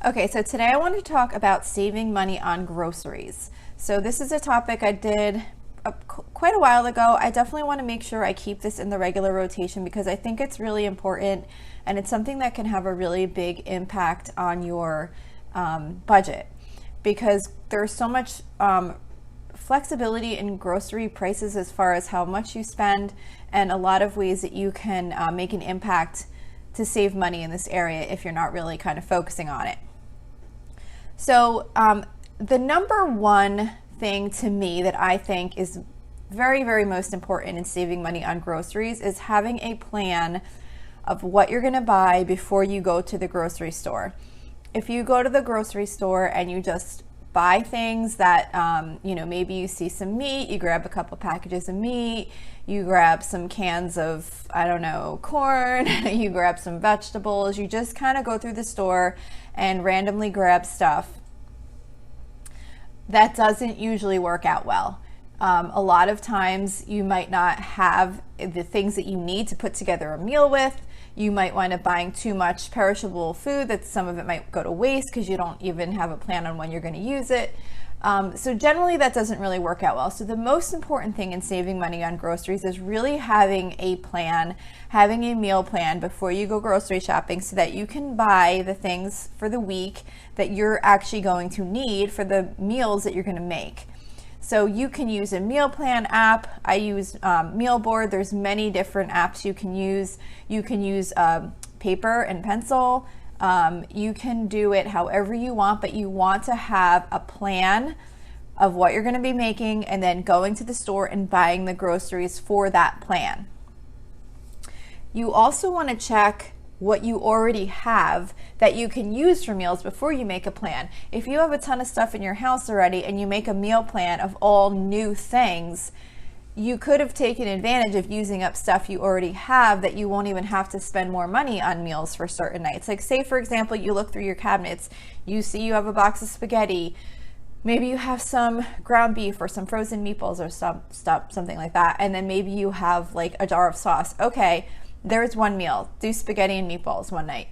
Okay, so today I want to talk about saving money on groceries. So this is a topic I did quite a while ago. I definitely want to make sure I keep this in the regular rotation because I think it's really important and it's something that can have a really big impact on your budget because there's so much flexibility in grocery prices as far as how much you spend and a lot of ways that you can make an impact to save money in this area if you're not really kind of focusing on it. So the number one thing to me that I think is very, very most important in saving money on groceries is having a plan of what you're going to buy before you go to the grocery store. If you go to the grocery store and you just buy things that, maybe you see some meat, you grab a couple packages of meat, you grab some cans of, corn, you grab some vegetables, you just kind of go through the store and randomly grab stuff. That doesn't usually work out well. A lot of times you might not have the things that you need to put together a meal with. You might wind up buying too much perishable food that some of it might go to waste because you don't even have a plan on when you're going to use it. So generally that doesn't really work out well. So the most important thing in saving money on groceries is really having a plan, having a meal plan before you go grocery shopping so that you can buy the things for the week that you're actually going to need for the meals that you're going to make. So you can use a meal plan app. I use Meal Board. There's many different apps you can use. You can use paper and pencil. You can do it however you want, but you want to have a plan of what you're going to be making and then going to the store and buying the groceries for that plan. You also want to check what you already have that you can use for meals before you make a plan. If you have a ton of stuff in your house already and you make a meal plan of all new things, you could have taken advantage of using up stuff you already have that you won't even have to spend more money on meals for certain nights. Like say, for example, you look through your cabinets, you see you have a box of spaghetti, maybe you have some ground beef or some frozen meatballs or something like that, and then maybe you have like a jar of sauce. Okay, there's one meal, do spaghetti and meatballs one night.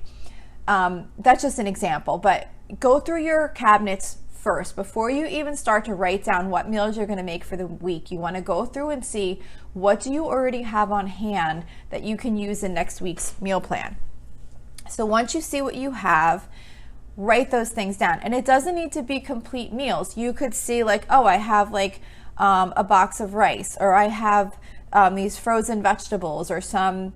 That's just an example, but go through your cabinets first before you even start to write down what meals you're going to make for the week. You want to go through and see what do you already have on hand that you can use in next week's meal plan. So once you see what you have, write those things down. And it doesn't need to be complete meals. You could see like, oh, I have like a box of rice, or I have these frozen vegetables, or some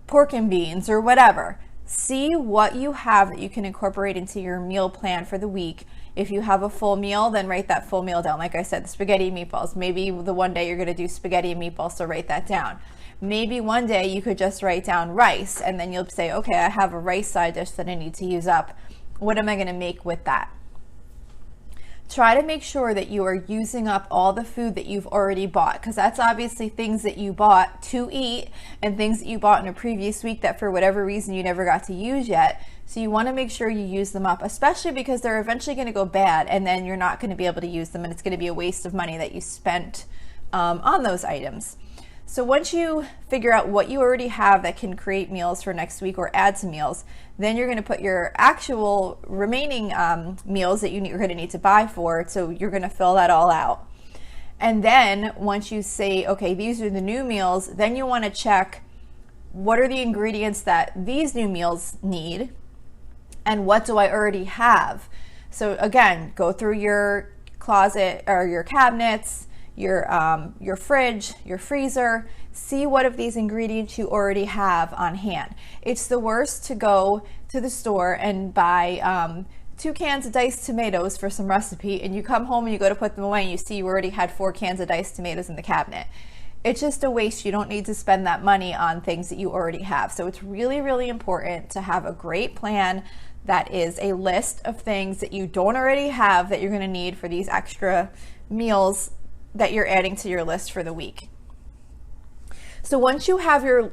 pork and beans, or whatever. See what you have that you can incorporate into your meal plan for the week. If you have a full meal, then write that full meal down. Like I said, the spaghetti and meatballs. Maybe the one day you're going to do spaghetti and meatballs, so write that down. Maybe one day you could just write down rice, and then you'll say, okay, I have a rice side dish that I need to use up. What am I going to make with that? Try to make sure that you are using up all the food that you've already bought, because that's obviously things that you bought to eat and things that you bought in a previous week that for whatever reason you never got to use yet. So you want to make sure you use them up, especially because they're eventually going to go bad and then you're not going to be able to use them, and it's going to be a waste of money that you spent on those items. So once you figure out what you already have that can create meals for next week or add some meals, then you're going to put your actual remaining meals that you're going to need to buy for. So you're going to fill that all out. And then once you say, okay, these are the new meals, then you want to check what are the ingredients that these new meals need and what do I already have. So again, go through your closet or your cabinets, your fridge, your freezer, see what of these ingredients you already have on hand. It's the worst to go to the store and buy 2 cans of diced tomatoes for some recipe, and you come home and you go to put them away and you see you already had 4 cans of diced tomatoes in the cabinet. It's just a waste. You don't need to spend that money on things that you already have. So it's really, really important to have a great plan that is a list of things that you don't already have that you're going to need for these extra meals that you're adding to your list for the week. So once you have your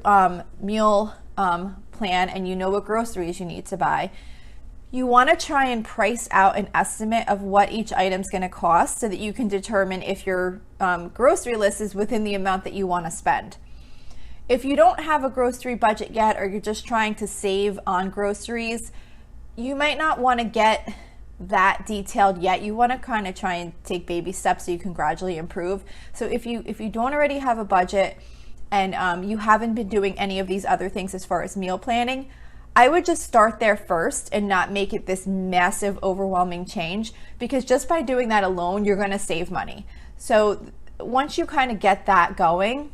meal plan and you know what groceries you need to buy, you want to try and price out an estimate of what each item's going to cost so that you can determine if your grocery list is within the amount that you want to spend. If you don't have a grocery budget yet, or you're just trying to save on groceries, you might not want to get that detailed yet. You want to kind of try and take baby steps so you can gradually improve. So if you don't already have a budget and you haven't been doing any of these other things as far as meal planning, I would just start there first and not make it this massive, overwhelming change, because just by doing that alone, you're going to save money. So once you kind of get that going,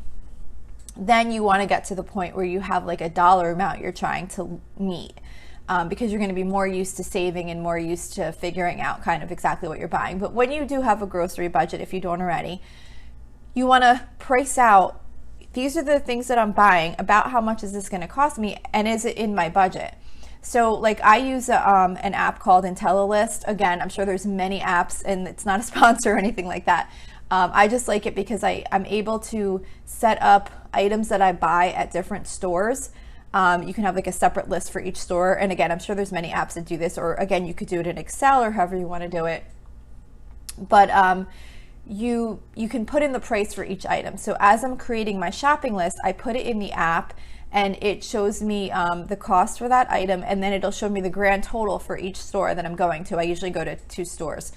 then you want to get to the point where you have like a dollar amount you're trying to meet, because you're going to be more used to saving and more used to figuring out kind of exactly what you're buying. But when you do have a grocery budget, if you don't already, you want to price out, these are the things that I'm buying, about how much is this going to cost me, and is it in my budget? So like I use an app called Intellilist. Again, I'm sure there's many apps and it's not a sponsor or anything like that. I just like it because I'm able to set up items that I buy at different stores. You can have like a separate list for each store. And again, I'm sure there's many apps that do this, or again, you could do it in Excel or however you want to do it. But you can put in the price for each item. So as I'm creating my shopping list, I put it in the app and it shows me the cost for that item, and then it'll show me the grand total for each store that I'm going to. I usually go to 2 stores.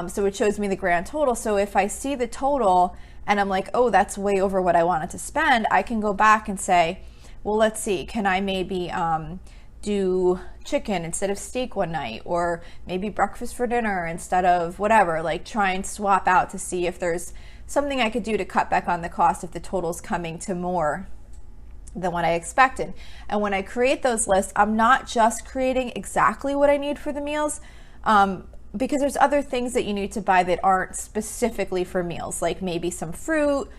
So it shows me the grand total. So if I see the total and I'm like, oh, that's way over what I wanted to spend, I can go back and say, well, let's see, can I maybe do chicken instead of steak one night, or maybe breakfast for dinner instead of whatever, like try and swap out to see if there's something I could do to cut back on the cost if the total's coming to more than what I expected. And when I create those lists, I'm not just creating exactly what I need for the meals, because there's other things that you need to buy that aren't specifically for meals, like maybe some fruit,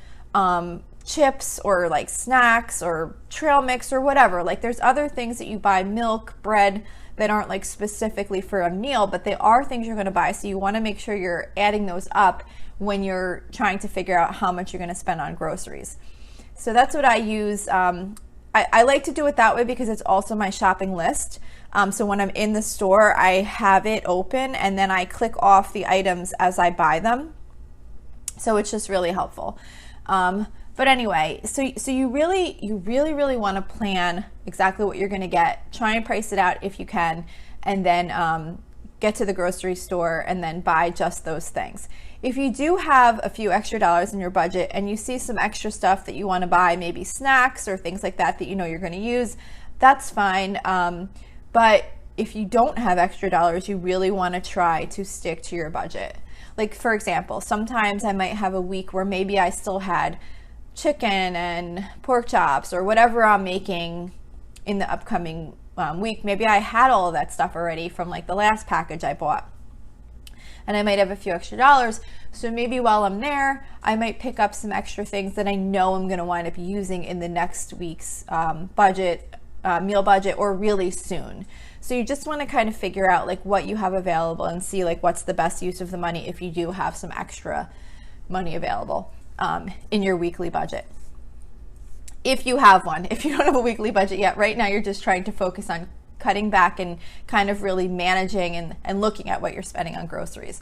chips, or like snacks or trail mix or whatever. Like there's other things that you buy, milk, bread, that aren't like specifically for a meal, but they are things you're going to buy. So you want to make sure you're adding those up when you're trying to figure out how much you're going to spend on groceries. So that's what I use. I like to do it that way because it's also my shopping list. So when I'm in the store, I have it open and then I click off the items as I buy them. So it's just really helpful. But anyway, so you really want to plan exactly what you're going to get. Try and price it out if you can, and then get to the grocery store and then buy just those things. If you do have a few extra dollars in your budget and you see some extra stuff that you want to buy, maybe snacks or things like that that you know you're going to use, that's fine. But if you don't have extra dollars, you really want to try to stick to your budget. Like for example, sometimes I might have a week where maybe I still had chicken and pork chops or whatever I'm making in the upcoming week. Maybe I had all of that stuff already from like the last package I bought, and I might have a few extra dollars. So maybe while I'm there, I might pick up some extra things that I know I'm going to wind up using in the next week's meal budget, or really soon. So you just want to kind of figure out like what you have available and see like what's the best use of the money if you do have some extra money available in your weekly budget. If you have one. If you don't have a weekly budget yet, right now you're just trying to focus on cutting back and kind of really managing and looking at what you're spending on groceries.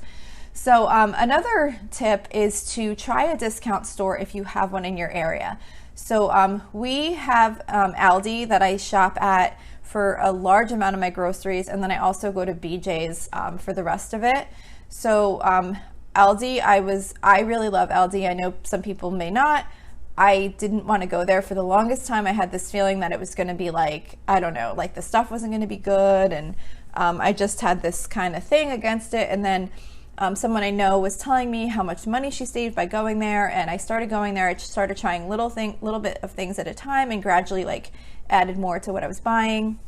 So another tip is to try a discount store if you have one in your area. So we have Aldi that I shop at for a large amount of my groceries, and then I also go to BJ's for the rest of it. So Aldi, I really love Aldi. I know some people may not. I didn't want to go there for the longest time. I had this feeling that it was going to be like, I don't know, like the stuff wasn't going to be good, and I just had this kind of thing against it. And then someone I know was telling me how much money she saved by going there, and I started going there. I just started trying little bit of things at a time, and gradually like added more to what I was buying.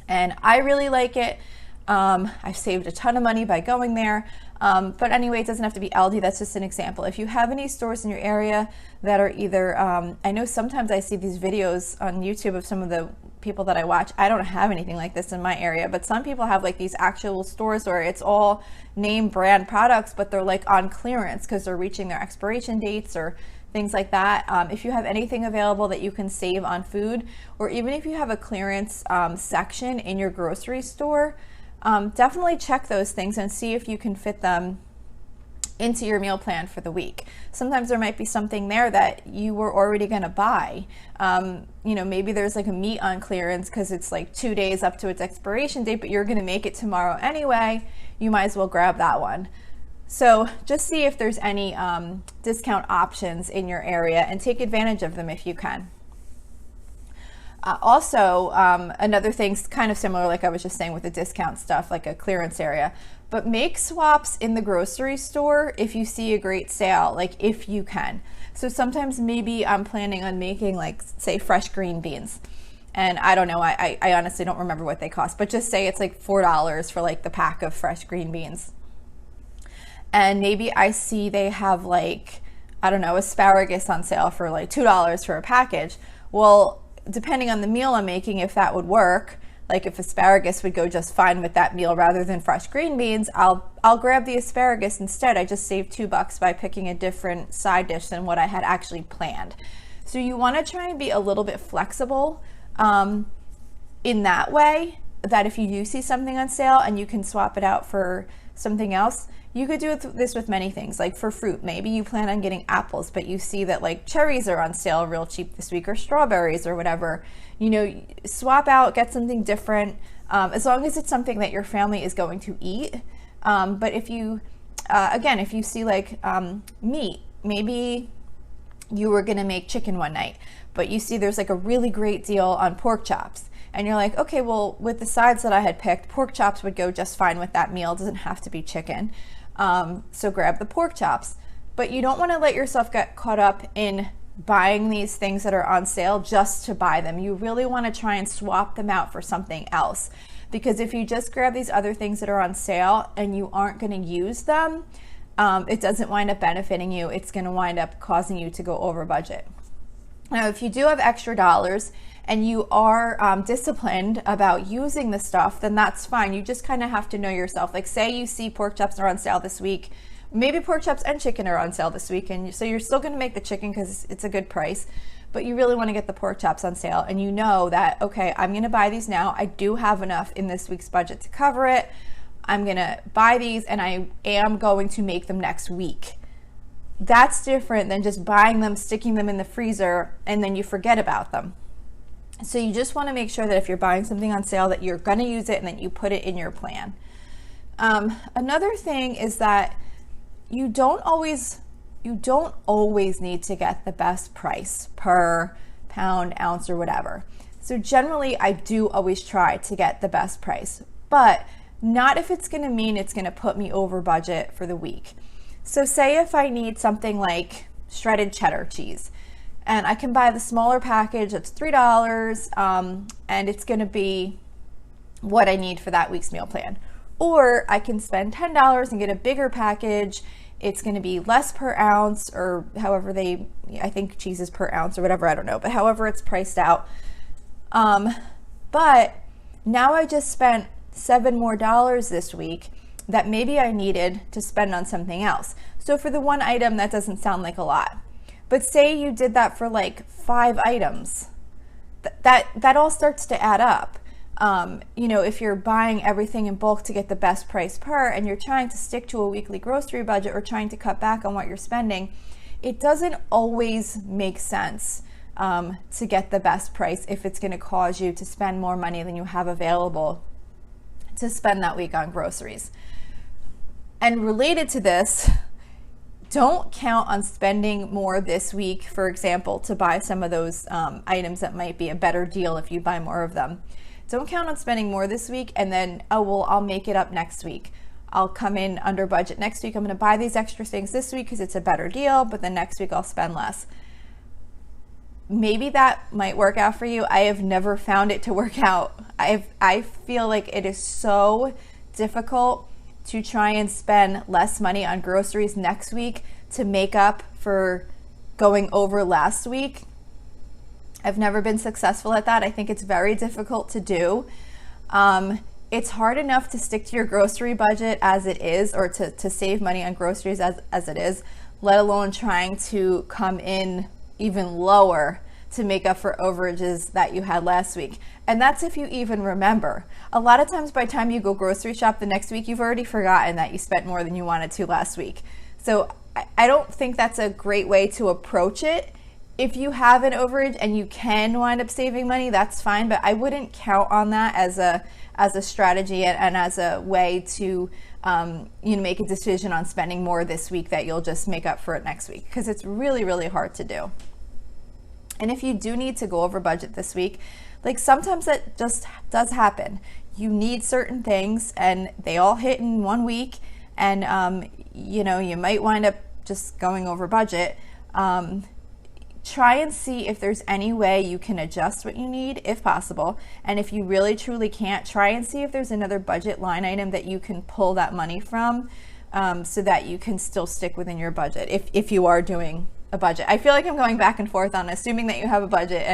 And I really like it. I've saved a ton of money by going there. But anyway, it doesn't have to be Aldi. That's just an example. If you have any stores in your area that are either, I know sometimes I see these videos on YouTube of some of the people that I watch. I don't have anything like this in my area, but some people have like these actual stores where it's all name brand products, but they're like on clearance because they're reaching their expiration dates or things like that. If you have anything available that you can save on food, or even if you have a clearance section in your grocery store, definitely check those things and see if you can fit them into your meal plan for the week. Sometimes there might be something there that you were already going to buy. Maybe there's like a meat on clearance because it's like 2 days up to its expiration date, but you're going to make it tomorrow anyway. You might as well grab that one. So just see if there's any discount options in your area and take advantage of them if you can. Also, another thing's kind of similar, like I was just saying with the discount stuff, like a clearance area, but make swaps in the grocery store if you see a great sale, like if you can. So sometimes maybe I'm planning on making like, say, fresh green beans. And I don't know, I honestly don't remember what they cost, but just say it's like $4 for like the pack of fresh green beans. And maybe I see they have like, I don't know, asparagus on sale for like $2 for a package. Well, depending on the meal I'm making, if that would work, like if asparagus would go just fine with that meal rather than fresh green beans, I'll grab the asparagus instead. I just saved $2 by picking a different side dish than what I had actually planned. So you want to try and be a little bit flexible in that way, that if you do see something on sale and you can swap it out for something else. You could do this with many things, like for fruit. Maybe you plan on getting apples, but you see that like cherries are on sale real cheap this week, or strawberries or whatever. Swap out, get something different, as long as it's something that your family is going to eat. But if you, again, if you see like meat, maybe you were gonna make chicken one night, but you see there's like a really great deal on pork chops. And you're like, okay, well, with the sides that I had picked, pork chops would go just fine with that meal. It doesn't have to be chicken. So grab the pork chops. But you don't want to let yourself get caught up in buying these things that are on sale just to buy them. You really want to try and swap them out for something else. Because if you just grab these other things that are on sale and you aren't going to use them, it doesn't wind up benefiting you. It's going to wind up causing you to go over budget. Now, if you do have extra dollars and you are disciplined about using the stuff, then that's fine. You just kind of have to know yourself. Like say you see pork chops are on sale this week, maybe pork chops and chicken are on sale this week, and so you're still going to make the chicken because it's a good price, but you really want to get the pork chops on sale, and you know that, okay, I'm going to buy these now. I do have enough in this week's budget to cover it. I'm going to buy these and I am going to make them next week. That's different than just buying them, sticking them in the freezer, and then you forget about them. So you just want to make sure that if you're buying something on sale that you're going to use it and that you put it in your plan. Another thing is that you don't always need to get the best price per pound, ounce, or whatever. So generally I do always try to get the best price, but not if it's going to mean it's going to put me over budget for the week. So say if I need something like shredded cheddar cheese, and I can buy the smaller package, it's $3, and it's going to be what I need for that week's meal plan. Or I can spend $10 and get a bigger package. It's going to be less per ounce, or however I think cheese is per ounce or whatever, I don't know, but however it's priced out. But now I just spent $7 more this week that maybe I needed to spend on something else. So for the one item, that doesn't sound like a lot. But say you did that for like 5 items, that all starts to add up. If you're buying everything in bulk to get the best price per, and you're trying to stick to a weekly grocery budget or trying to cut back on what you're spending, it doesn't always make sense to get the best price if it's going to cause you to spend more money than you have available to spend that week on groceries. And related to this, don't count on spending more this week, for example, to buy some of those items that might be a better deal if you buy more of them. Don't count on spending more this week and then, oh, well, I'll make it up next week. I'll come in under budget next week. I'm going to buy these extra things this week because it's a better deal, but then next week I'll spend less. Maybe that might work out for you. I have never found it to work out. I feel like it is so difficult to try and spend less money on groceries next week to make up for going over last week. I've never been successful at that. I think it's very difficult to do. It's hard enough to stick to your grocery budget as it is, or to save money on groceries as it is, let alone trying to come in even lower to make up for overages that you had last week. And that's if you even remember. A lot of times by the time you go grocery shop the next week, you've already forgotten that you spent more than you wanted to last week. So I don't think that's a great way to approach it. If you have an overage and you can wind up saving money, that's fine, but I wouldn't count on that as a strategy and as a way to make a decision on spending more this week that you'll just make up for it next week, because it's really, really hard to do. And if you do need to go over budget this week, like sometimes that just does happen. You need certain things and they all hit in 1 week, and you might wind up just going over budget. Try and see if there's any way you can adjust what you need, if possible. And if you really truly can't, try and see if there's another budget line item that you can pull that money from, so that you can still stick within your budget if you are doing a budget. I feel like I'm going back and forth on assuming that you have a budget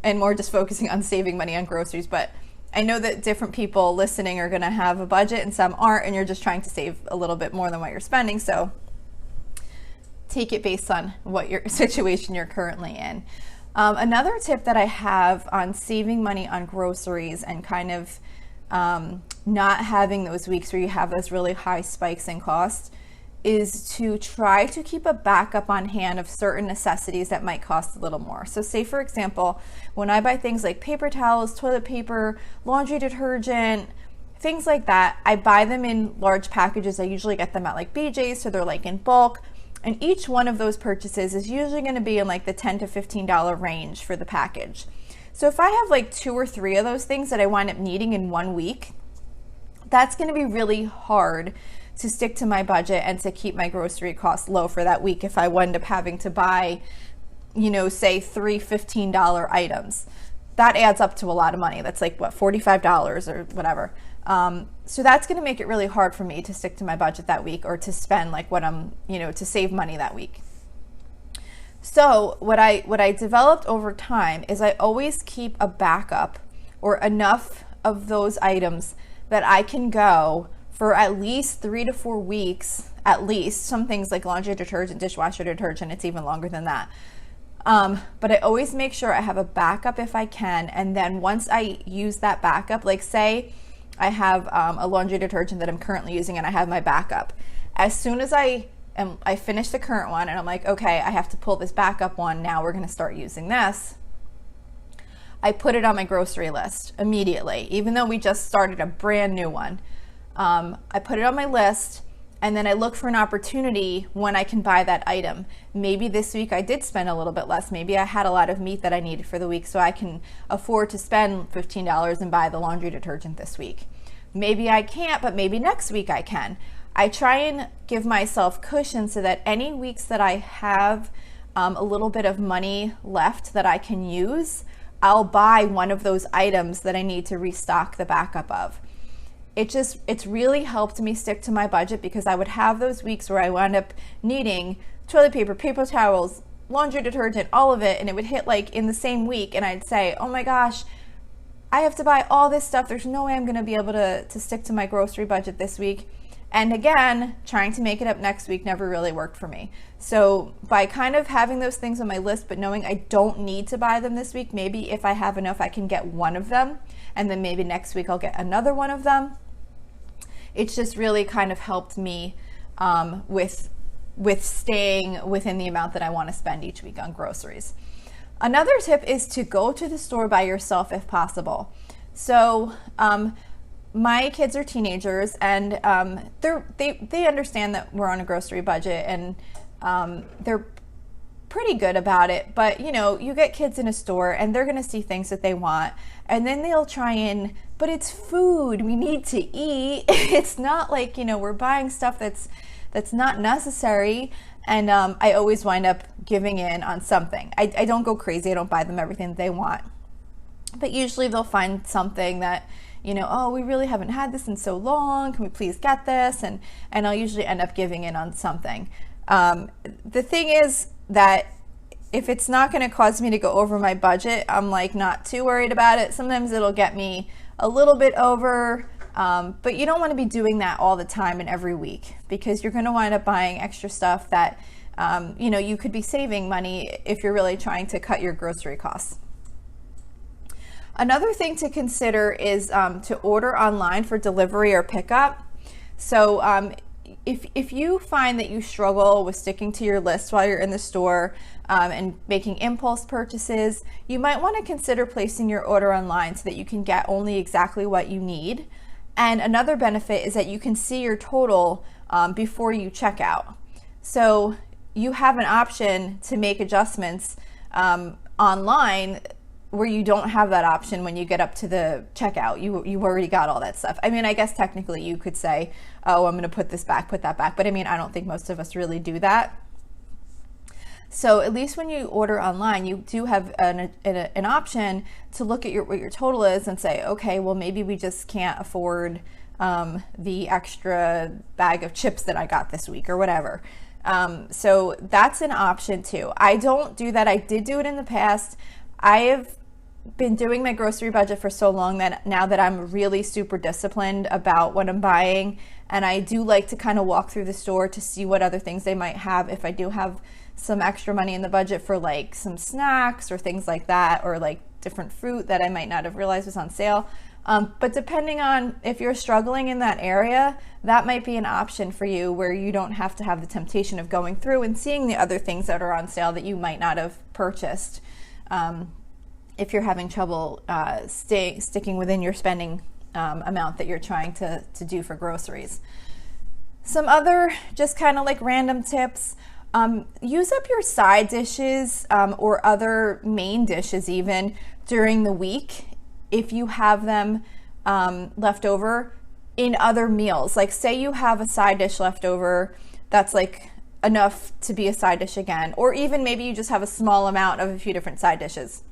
and more just focusing on saving money on groceries, but I know that different people listening are going to have a budget and some aren't, and you're just trying to save a little bit more than what you're spending. So take it based on what your situation you're currently in. Another tip that I have on saving money on groceries and kind of not having those weeks where you have those really high spikes in cost is to try to keep a backup on hand of certain necessities that might cost a little more. So say, for example, when I buy things like paper towels, toilet paper, laundry detergent, things like that, I buy them in large packages. I usually get them at like BJ's, so they're like in bulk. And each one of those purchases is usually going to be in like the $10 to $15 range for the package. So if I have like 2 or 3 of those things that I wind up needing in 1 week, that's going to be really hard to stick to my budget and to keep my grocery costs low for that week if I wind up having to buy, say 3 $15 items. That adds up to a lot of money. That's like what, $45 or whatever. So that's going to make it really hard for me to stick to my budget that week, or to spend like what I'm, to save money that week. So what I developed over time is I always keep a backup or enough of those items that I can go for at least 3 to 4 weeks, at least. Some things like laundry detergent, dishwasher detergent, it's even longer than that. But I always make sure I have a backup if I can. And then once I use that backup, like say I have a laundry detergent that I'm currently using and I have my backup. As soon as I finish the current one and I'm like, okay, I have to pull this backup one. Now we're going to start using this. I put it on my grocery list immediately, even though we just started a brand new one. I put it on my list, and then I look for an opportunity when I can buy that item. Maybe this week I did spend a little bit less. Maybe I had a lot of meat that I needed for the week, so I can afford to spend $15 and buy the laundry detergent this week. Maybe I can't, but maybe next week I can. I try and give myself cushion so that any weeks that I have a little bit of money left that I can use, I'll buy one of those items that I need to restock the backup of. It's really helped me stick to my budget, because I would have those weeks where I wound up needing toilet paper, paper towels, laundry detergent, all of it, and it would hit like in the same week, and I'd say, oh my gosh, I have to buy all this stuff. There's no way I'm going to be able to stick to my grocery budget this week. And again, trying to make it up next week never really worked for me. So by kind of having those things on my list, but knowing I don't need to buy them this week, maybe if I have enough, I can get one of them, and then maybe next week I'll get another one of them. It's just really kind of helped me with staying within the amount that I want to spend each week on groceries. Another tip is to go to the store by yourself if possible. So my kids are teenagers, and they understand that we're on a grocery budget, and they're pretty good about it. But you get kids in a store and they're going to see things that they want, and then they'll try and, but it's food, we need to eat. It's not like we're buying stuff that's not necessary. And I always wind up giving in on something. I don't go crazy. I don't buy them everything that they want, but usually they'll find something that oh, we really haven't had this in so long, can we please get this? And I'll usually end up giving in on something. The thing is that if it's not going to cause me to go over my budget, I'm like not too worried about it. Sometimes it'll get me a little bit over, but you don't want to be doing that all the time and every week, because you're going to wind up buying extra stuff that you could be saving money if you're really trying to cut your grocery costs. Another thing to consider is to order online for delivery or pickup. So if you find that you struggle with sticking to your list while you're in the store and making impulse purchases, you might want to consider placing your order online so that you can get only exactly what you need. And another benefit is that you can see your total before you check out. So you have an option to make adjustments online where you don't have that option when you get up to the checkout. You already got all that stuff. I mean, I guess technically you could say, oh, I'm going to put this back, put that back. But I mean, I don't think most of us really do that. So at least when you order online, you do have an option to look at what your total is and say, okay, well, maybe we just can't afford the extra bag of chips that I got this week or whatever. So that's an option too. I don't do that. I did do it in the past. I have been doing my grocery budget for so long that now that I'm really super disciplined about what I'm buying, and I do like to kind of walk through the store to see what other things they might have if I do have some extra money in the budget for like some snacks or things like that, or like different fruit that I might not have realized was on sale. But depending on if you're struggling in that area, that might be an option for you where you don't have to have the temptation of going through and seeing the other things that are on sale that you might not have purchased. If you're having trouble sticking within your spending amount that you're trying to do for groceries. Some other just kind of like random tips. Use up your side dishes or other main dishes even during the week if you have them left over in other meals. Like say you have a side dish left over that's like enough to be a side dish again, or even maybe you just have a small amount of a few different side dishes.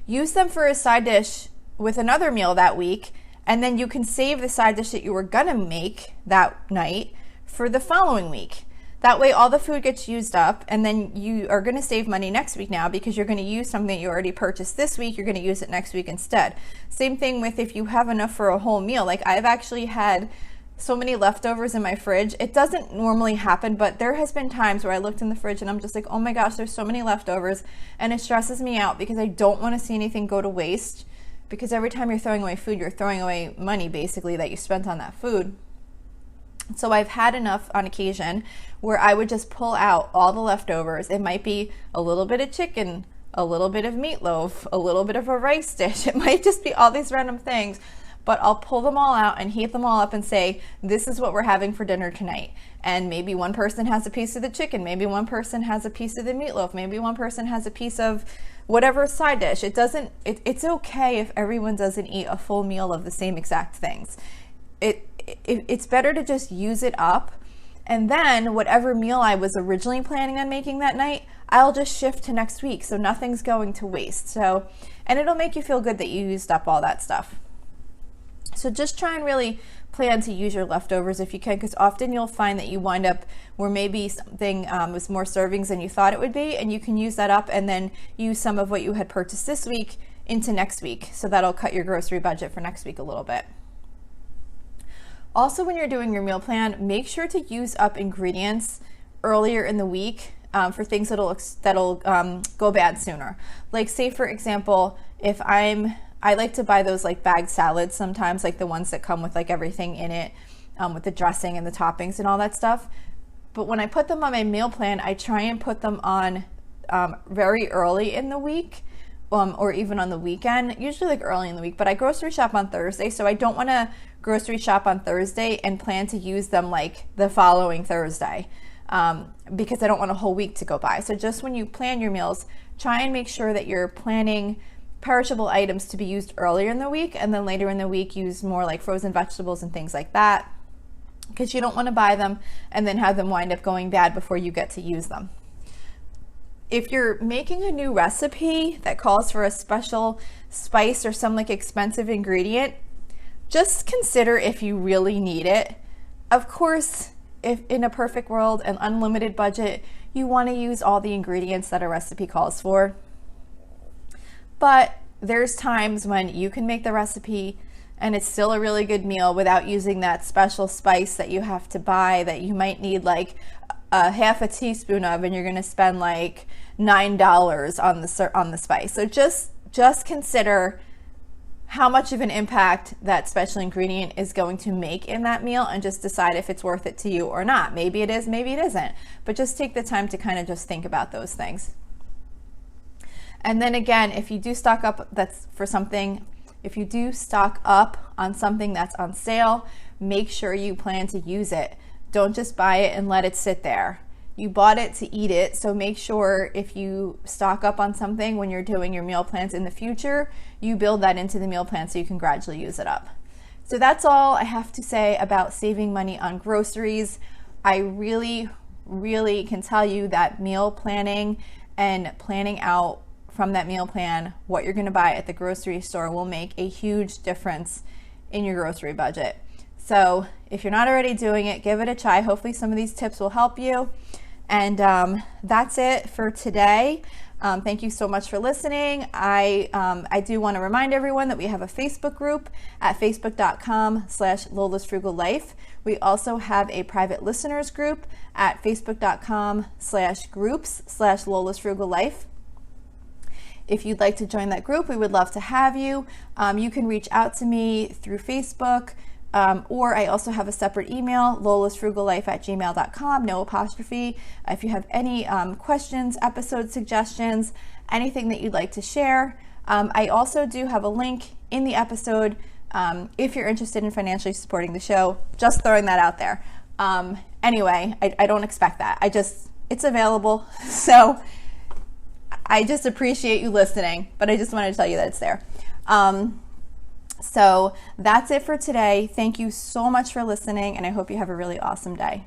Use them for a side dish with another meal that week, and then you can save the side dish that you were gonna make that night for the following week. That way all the food gets used up, and then you are gonna save money next week now because you're gonna use something you already purchased this week, you're gonna use it next week instead. Same thing with if you have enough for a whole meal. Like I've actually had so many leftovers in my fridge. It doesn't normally happen, but there has been times where I looked in the fridge and I'm just like, oh my gosh, there's so many leftovers, and it stresses me out because I don't want to see anything go to waste, because every time you're throwing away food, you're throwing away money basically that you spent on that food. So I've had enough on occasion where I would just pull out all the leftovers. It might be a little bit of chicken, a little bit of meatloaf, a little bit of a rice dish. It might just be all these random things, but I'll pull them all out and heat them all up and say, this is what we're having for dinner tonight. And maybe one person has a piece of the chicken, maybe one person has a piece of the meatloaf, maybe one person has a piece of whatever side dish. It's okay if everyone doesn't eat a full meal of the same exact things. It's better to just use it up, and then whatever meal I was originally planning on making that night, I'll just shift to next week, so nothing's going to waste. And it'll make you feel good that you used up all that stuff. So just try and really plan to use your leftovers if you can, because often you'll find that you wind up where maybe something was more servings than you thought it would be, and you can use that up and then use some of what you had purchased this week into next week. So that'll cut your grocery budget for next week a little bit. Also, when you're doing your meal plan, make sure to use up ingredients earlier in the week for things that'll go bad sooner. Like say for example, if I like to buy those like bagged salads sometimes, like the ones that come with like everything in it, with the dressing and the toppings and all that stuff. But when I put them on my meal plan, I try and put them on very early in the week, or even on the weekend, usually like early in the week. But I grocery shop on Thursday, so I don't want to grocery shop on Thursday and plan to use them like the following Thursday, because I don't want a whole week to go by. So just when you plan your meals, try and make sure that you're planning perishable items to be used earlier in the week, and then later in the week use more like frozen vegetables and things like that, because you don't want to buy them and then have them wind up going bad before you get to use them. If you're making a new recipe that calls for a special spice or some like expensive ingredient, just consider if you really need it. Of course, if in a perfect world, an unlimited budget, you want to use all the ingredients that a recipe calls for. But there's times when you can make the recipe and it's still a really good meal without using that special spice that you have to buy that you might need like a half a teaspoon of, and you're going to spend like $9 on the spice. So just consider how much of an impact that special ingredient is going to make in that meal, and just decide if it's worth it to you or not. Maybe it is, maybe it isn't, but just take the time to kind of just think about those things. And then again, if you do stock up, if you do stock up on something that's on sale, make sure you plan to use it. Don't just buy it and let it sit there. You bought it to eat it, so make sure if you stock up on something when you're doing your meal plans in the future, you build that into the meal plan so you can gradually use it up. So that's all I have to say about saving money on groceries. I really, really can tell you that meal planning and planning out from that meal plan what you're going to buy at the grocery store will make a huge difference in your grocery budget. So if you're not already doing it, give it a try. Hopefully some of these tips will help you. And that's it for today. Thank you so much for listening. I do want to remind everyone that we have a Facebook group at facebook.com/Lola'sFrugalLife. We also have a private listeners group at facebook.com/groups/Lola'sFrugalLife. If you'd like to join that group, we would love to have you. You can reach out to me through Facebook, or I also have a separate email, lolasfrugallife@gmail.com, no apostrophe. If you have any questions, episode suggestions, anything that you'd like to share. I also do have a link in the episode if you're interested in financially supporting the show. Just throwing that out there. Anyway, I don't expect that. It's available. So I just appreciate you listening, but I just wanted to tell you that it's there. So that's it for today. Thank you so much for listening, and I hope you have a really awesome day.